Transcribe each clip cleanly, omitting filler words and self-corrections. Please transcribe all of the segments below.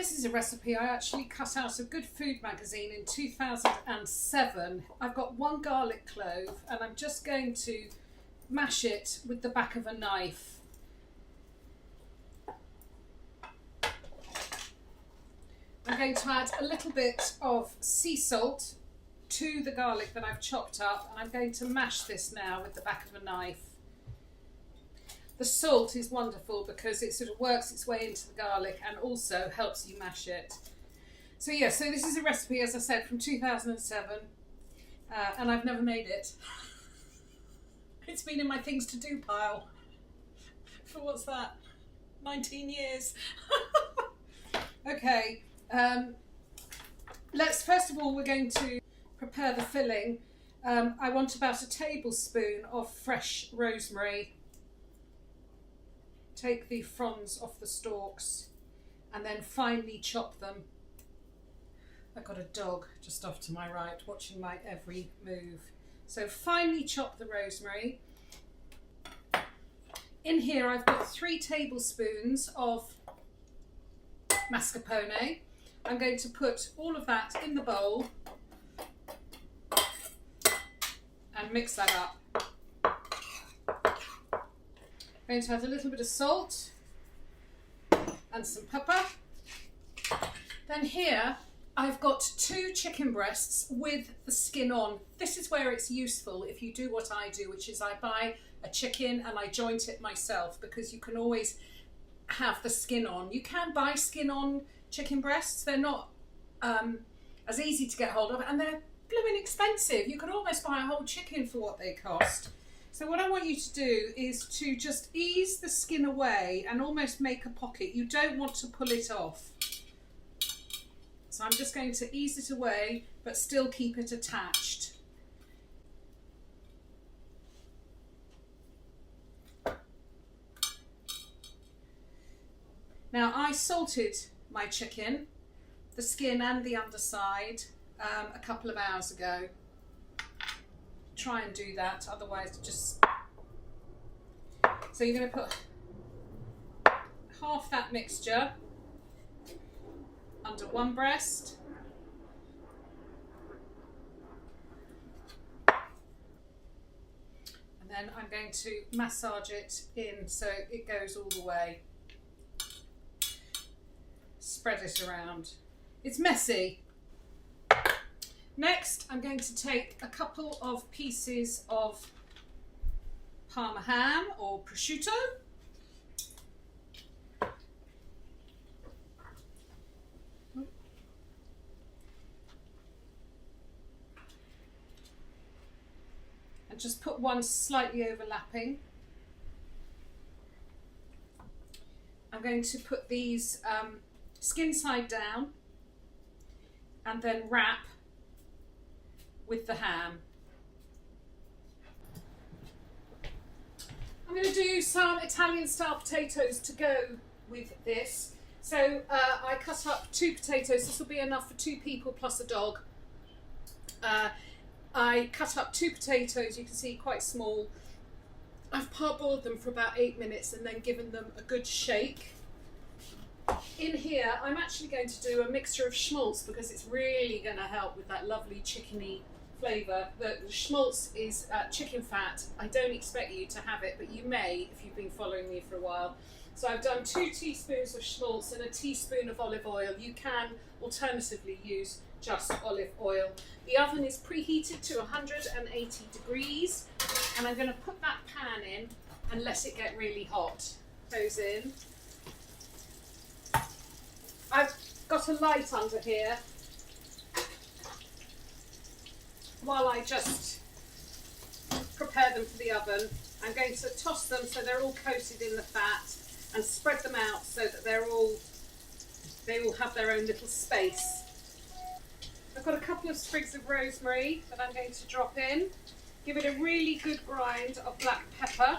This is a recipe I actually cut out of Good Food magazine in 2007. I've got 1 garlic clove and I'm just going to mash it with the back of a knife. I'm going to add a little bit of sea salt to the garlic that I've chopped up, and I'm going to mash this now with the back of a knife. The salt is wonderful because it sort of works its way into the garlic and also helps you mash it. So yeah, so this is a recipe, as I said, from 2007, and I've never made it. It's been in my things to do pile for what's that, 19 years. Okay, first of all we're going to prepare the filling. I want about a tablespoon of fresh rosemary. Take the fronds off the stalks and then finely chop them. I've got a dog just off to my right watching my every move. So finely chop the rosemary. In here I've got 3 tablespoons of mascarpone. I'm going to put all of that in the bowl and mix that up. I'm going to add a little bit of salt and some pepper. Then here I've got 2 chicken breasts with the skin on. This is where it's useful if you do what I do, which is I buy a chicken and I joint it myself, because you can always have the skin on. You can buy skin on chicken breasts. They're not as easy to get hold of, and they're blooming expensive. You can almost buy a whole chicken for what they cost. So what I want you to do is to just ease the skin away and almost make a pocket. You don't want to pull it off. So I'm just going to ease it away, but still keep it attached. Now I salted my chicken, the skin and the underside, a couple of hours ago. Try and do that, otherwise just... So you're going to put half that mixture under one breast. And then I'm going to massage it in so it goes all the way. Spread it around. It's messy. Next, I'm going to take a couple of pieces of Parma ham or prosciutto. And just put one slightly overlapping. I'm going to put these skin side down and then wrap with the ham. I'm going to do some Italian style potatoes to go with this. So I cut up 2 potatoes. This will be enough for 2 people plus a dog. I cut up 2 potatoes, you can see quite small. I've parboiled them for about 8 minutes and then given them a good shake. In here I'm actually going to do a mixture of schmaltz because it's really going to help with that lovely chickeny flavour. The schmaltz is chicken fat. I don't expect you to have it, but you may if you've been following me for a while. So I've done 2 teaspoons of schmaltz and a teaspoon of olive oil. You can alternatively use just olive oil. The oven is preheated to 180 degrees and I'm going to put that pan in and let it get really hot. Goes in. I've got a light under here while I just prepare them for the oven. I'm going to toss them so they're all coated in the fat and spread them out so that they all have their own little space. I've got a couple of sprigs of rosemary that I'm going to drop in. Give it a really good grind of black pepper.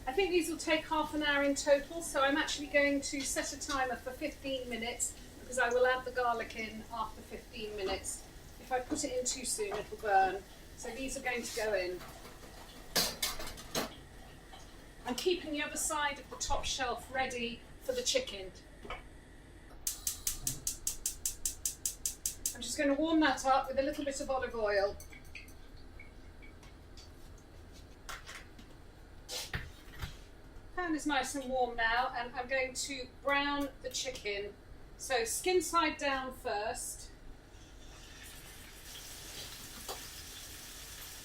I think these will take half an hour in total, so I'm actually going to set a timer for 15 minutes because I will add the garlic in after 15 minutes. If I put it in too soon, it'll burn. So these are going to go in. I'm keeping the other side of the top shelf ready for the chicken. I'm just going to warm that up with a little bit of olive oil. Pan is nice and warm now, and I'm going to brown the chicken. So skin side down first.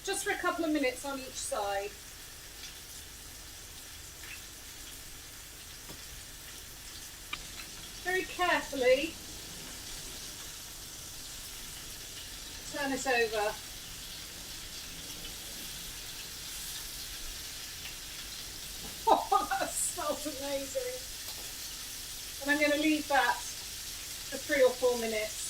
Just for a couple of minutes on each side. Very carefully turn it over. Oh, that smells amazing. And I'm going to leave that for 3 or 4 minutes.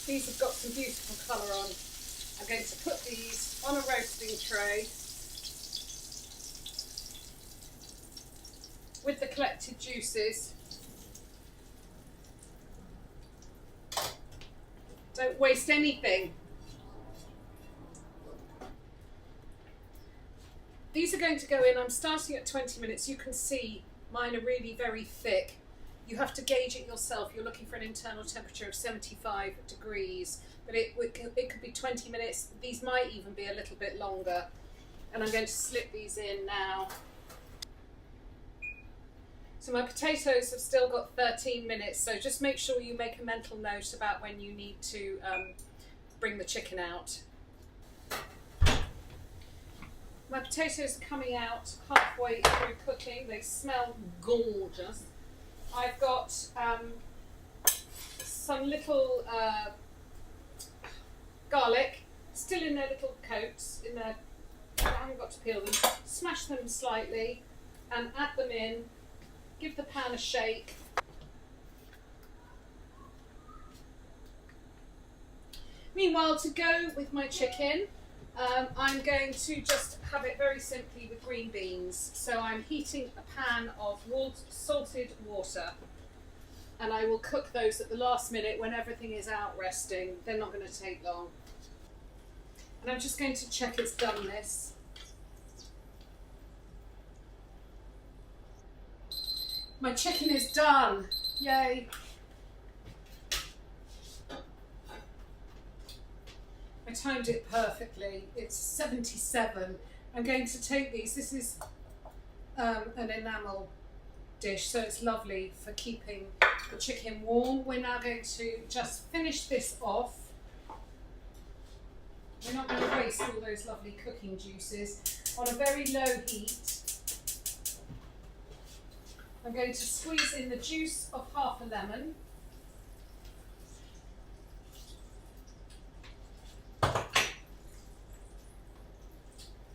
These have got some beautiful colour on. I'm going to put these on a roasting tray with the collected juices. Don't waste anything. These are going to go in. I'm starting at 20 minutes. You can see mine are really very thick. You have to gauge it yourself. You're looking for an internal temperature of 75 degrees, but it could be 20 minutes. These might even be a little bit longer. And I'm going to slip these in now. So my potatoes have still got 13 minutes, so just make sure you make a mental note about when you need to bring the chicken out. My potatoes are coming out halfway through cooking. They smell gorgeous. I've got some little garlic still in their little coats. I haven't got to peel them. Smash them slightly and add them in. Give the pan a shake. Meanwhile, to go with my chicken, I'm going to just have it very simply with green beans. So I'm heating a pan of salted water, and I will cook those at the last minute when everything is out resting. They're not going to take long. And I'm just going to check it's done this. My chicken is done. Yay. I timed it perfectly. It's 77. I'm going to take these. This is an enamel dish, so it's lovely for keeping the chicken warm. We're now going to just finish this off. We're not going to waste all those lovely cooking juices. On a very low heat, I'm going to squeeze in the juice of half a lemon.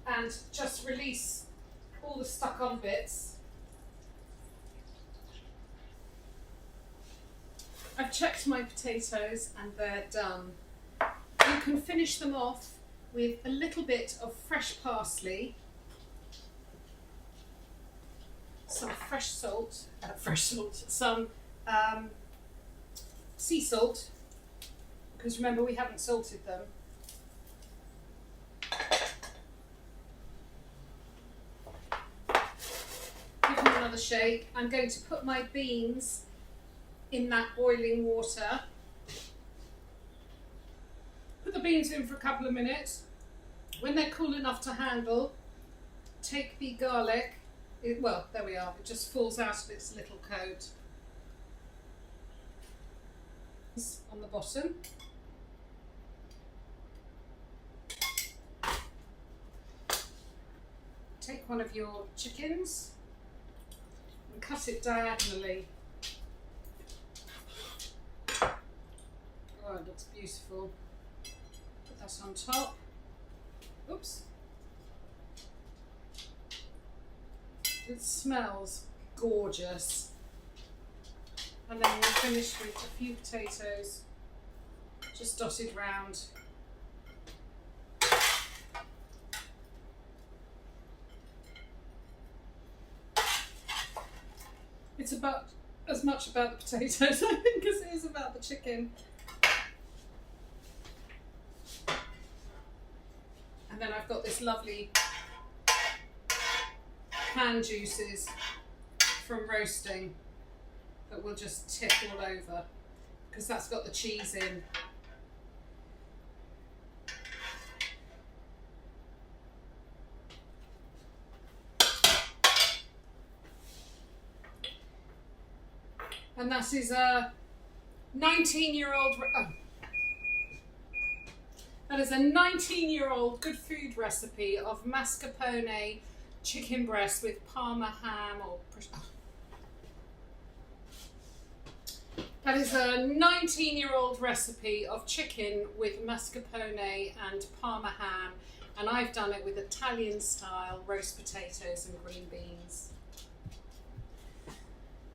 And just release all the stuck on bits. I've checked my potatoes and they're done. You can finish them off with a little bit of fresh parsley, some some sea salt, because remember we haven't salted them. Give them another shake. I'm going to put my beans in that boiling water. Put the beans in for a couple of minutes. When they're cool enough to handle, take the garlic. Well, there we are. It just falls out of its little coat. On the bottom. Take one of your chickens and cut it diagonally. Oh, it looks beautiful. Put that on top. Oops. It smells gorgeous. And then we'll finish with a few potatoes just dotted round. It's about as much about the potatoes, I think, as it is about the chicken. And then I've got this lovely canned juices from roasting that we'll just tip all over because that's got the cheese in. And that is a 19-year-old. That is a 19-year-old good food recipe of mascarpone chicken breast with Parma ham or. That is a 19-year-old recipe of chicken with mascarpone and Parma ham, and I've done it with Italian-style roast potatoes and green beans.